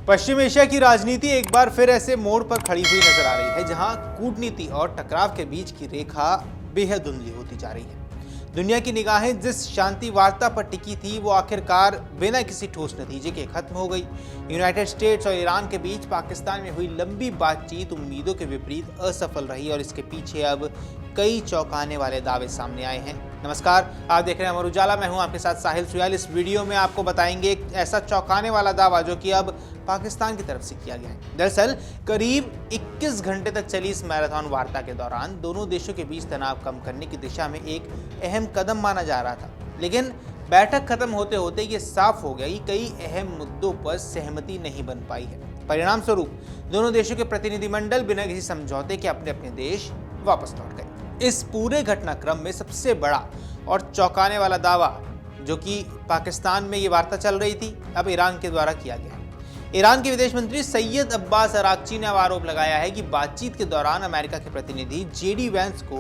पश्चिम Asia की राजनीति एक बार फिर ऐसे मोड़ पर खड़ी हुई नजर आ रही है जहां कूटनीति और टकराव के बीच की रेखा बेहद धुंधली होती जा रही है। दुनिया की निगाहें जिस शांति वार्ता पर टिकी थी वो आखिरकार बिना किसी ठोस नतीजे के खत्म हो गई। यूनाइटेड स्टेट्स और ईरान के बीच पाकिस्तान में हुई लंबी बातचीत उम्मीदों के विपरीत असफल रही और इसके पीछे अब कई चौंकाने वाले दावे सामने आए हैं। नमस्कार, आप देख रहे हैं अमर उजाला। मैं हूं आपके साथ साहिल सुयाल। इस वीडियो में आपको बताएंगे एक ऐसा चौंकाने वाला दावा जो कि अब पाकिस्तान की तरफ से किया गया है। दरअसल करीब 21 घंटे तक चली इस मैराथन वार्ता के दौरान दोनों देशों के बीच तनाव कम करने की दिशा में एक अहम कदम माना जा रहा था, लेकिन बैठक खत्म होते होते ये साफ हो गया कि कई अहम मुद्दों पर सहमति नहीं बन पाई है। परिणाम स्वरूप दोनों देशों के प्रतिनिधिमंडल बिना किसी समझौते के अपने अपने देश वापस लौट गए। इस पूरे घटनाक्रम में सबसे बड़ा और चौंकाने वाला दावा जो कि पाकिस्तान में ये वार्ता चल रही थी, अब ईरान के द्वारा किया गया है। ईरान के विदेश मंत्री सैयद अब्बास अरागची ने आरोप लगाया है कि बातचीत के दौरान अमेरिका के प्रतिनिधि जेडी वैंस को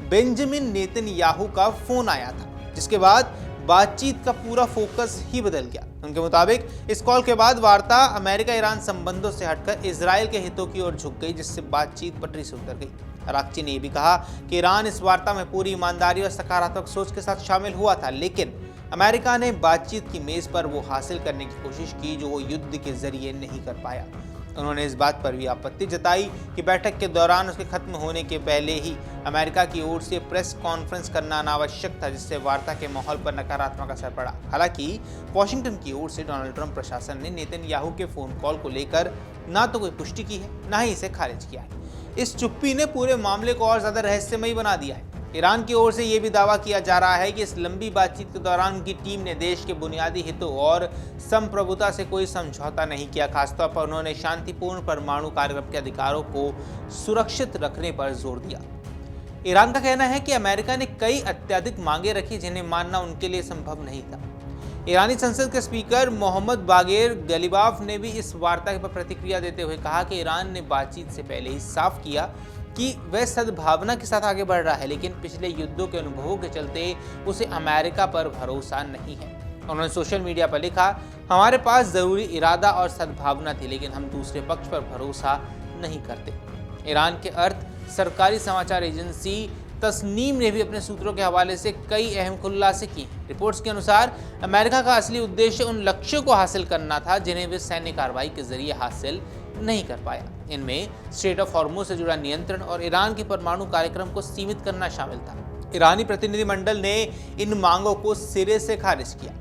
बेंजामिन नेतन्याहू का फोन आया था, जिसके बाद बातचीत का पूरा फोकस ही बदल गया। उनके मुताबिक इस कॉल के बाद वार्ता अमेरिका ईरान संबंधों से हटकर इजराइल के हितों की ओर झुक गई, जिससे बातचीत पटरी से उतर गई। अरागची ने यह भी कहा कि ईरान इस वार्ता में पूरी ईमानदारी और सकारात्मक सोच के साथ शामिल हुआ था, लेकिन अमेरिका ने बातचीत की मेज पर वो हासिल करने की कोशिश की जो वो युद्ध के जरिए नहीं कर पाया। उन्होंने इस बात पर भी आपत्ति जताई कि बैठक के दौरान उसके खत्म होने के पहले ही अमेरिका की ओर से प्रेस कॉन्फ्रेंस करना अनावश्यक था, जिससे वार्ता के माहौल पर नकारात्मक असर पड़ा। हालांकि वॉशिंगटन की ओर से डोनाल्ड ट्रंप प्रशासन ने नेतन्याहू के फोन कॉल को लेकर ना तो कोई पुष्टि की है, ना ही इसे खारिज किया है। इस चुप्पी ने पूरे मामले को और ज्यादा रहस्यमयी बना दिया है। ईरान की ओर से यह भी दावा किया जा रहा है कि इस लंबी बातचीत के दौरान उनकी टीम ने देश के बुनियादी हितों और संप्रभुता से कोई समझौता नहीं किया। खासतौर पर उन्होंने शांतिपूर्ण परमाणु कार्यक्रम के अधिकारों को सुरक्षित रखने पर जोर दिया। ईरान का कहना है कि अमेरिका ने कई अत्यधिक मांगे रखी जिन्हें मानना उनके लिए संभव नहीं था। ईरानी संसद के स्पीकर मोहम्मद बागेर गलीबाफ ने भी इस वार्ता पर प्रतिक्रिया देते हुए कहा कि ईरान ने बातचीत से पहले ही साफ किया कि वह सद्भावना के साथ आगे बढ़ रहा है, लेकिन पिछले युद्धों के अनुभवों के चलते उसे अमेरिका पर भरोसा नहीं है। उन्होंने सोशल मीडिया पर लिखा, हमारे पास जरूरी इरादा और सद्भावना थी, लेकिन हम दूसरे पक्ष पर भरोसा नहीं करते। ईरान के अर्थ सरकारी समाचार एजेंसी तस्नीम ने भी अपने सूत्रों के हवाले से कई अहम खुलासे किए। रिपोर्ट्स के अनुसार अमेरिका का असली उद्देश्य उन लक्ष्यों को हासिल करना था जिन्हें वे सैन्य कार्रवाई के जरिए हासिल नहीं कर पाया। इनमें स्ट्रेट ऑफ हॉर्मुज़ से जुड़ा नियंत्रण और ईरान के परमाणु कार्यक्रम को सीमित करना शामिल था। ईरानी प्रतिनिधिमंडल ने इन मांगों को सिरे से खारिज किया।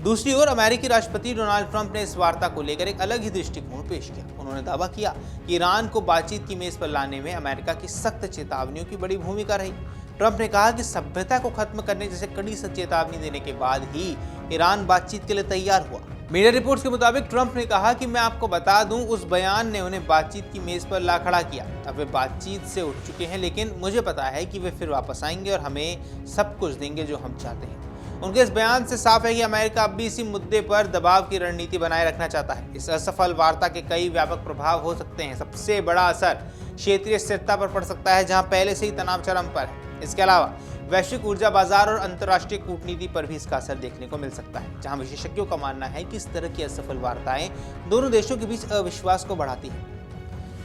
दूसरी ओर अमेरिकी राष्ट्रपति डोनाल्ड ट्रंप ने इस वार्ता को लेकर एक अलग ही दृष्टिकोण पेश किया। उन्होंने दावा किया कि ईरान को बातचीत की मेज पर लाने में अमेरिका की सख्त चेतावनियों की बड़ी भूमिका रही। ट्रंप ने कहा कि सभ्यता को खत्म करने जैसे कड़ी चेतावनी देने के बाद ही ईरान बातचीत के लिए तैयार हुआ। मीडिया रिपोर्ट्स के मुताबिक ट्रंप ने कहा कि मैं आपको बता दूं, उस बयान ने उन्हें बातचीत की मेज पर ला खड़ा किया। अब वे बातचीत से उठ चुके हैं, लेकिन मुझे पता है कि वे फिर वापस आएंगे और हमें सब कुछ देंगे जो हम चाहते हैं। उनके इस बयान से साफ है कि अमेरिका अब भी इसी मुद्दे पर दबाव की रणनीति बनाए रखना चाहता है। इस असफल वार्ता के कई व्यापक प्रभाव हो सकते हैं। सबसे बड़ा असर क्षेत्रीय स्थिरता पर पड़ सकता है, जहां पहले से ही तनाव चरम पर है। इसके अलावा वैश्विक ऊर्जा बाजार और अंतर्राष्ट्रीय कूटनीति पर भी इसका असर देखने को मिल सकता है, जहां विशेषज्ञों का मानना है कि इस तरह की असफल वार्ताएं दोनों देशों के बीच अविश्वास को बढ़ाती हैं।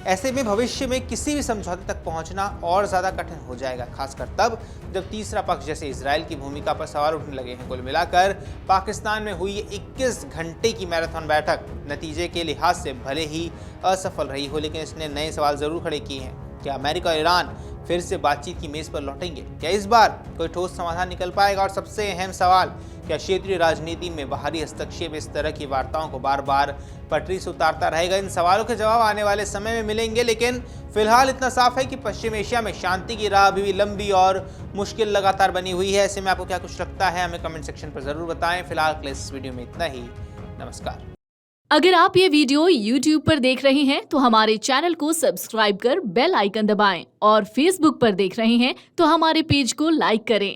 ऐसे में भविष्य में किसी भी समझौते तक पहुंचना और ज्यादा कठिन हो जाएगा, खासकर तब जब तीसरा पक्ष जैसे इजराइल की भूमिका पर सवाल उठने लगे हैं। कुल मिलाकर पाकिस्तान में हुई ये 21 घंटे की मैराथन बैठक नतीजे के लिहाज से भले ही असफल रही हो, लेकिन इसने नए सवाल जरूर खड़े किए हैं। क्या अमेरिका और ईरान फिर से बातचीत की मेज पर लौटेंगे? क्या इस बार कोई ठोस समाधान निकल पाएगा? और सबसे अहम सवाल, क्या क्षेत्रीय राजनीति में बाहरी हस्तक्षेप इस तरह की वार्ताओं को बार बार पटरी से उतारता रहेगा? इन सवालों के जवाब आने वाले समय में मिलेंगे, लेकिन फिलहाल इतना साफ है कि पश्चिम एशिया में शांति की राह अभी भी लंबी और मुश्किल लगातार बनी हुई है। ऐसे में आपको क्या कुछ लगता है, हमें कमेंट सेक्शन पर जरूर बताएं। फिलहाल इस वीडियो में इतना ही। नमस्कार। अगर आप ये वीडियो YouTube पर देख रहे हैं तो हमारे चैनल को सब्सक्राइब कर बेल आइकन दबाएं और Facebook पर देख रहे हैं तो हमारे पेज को लाइक करें।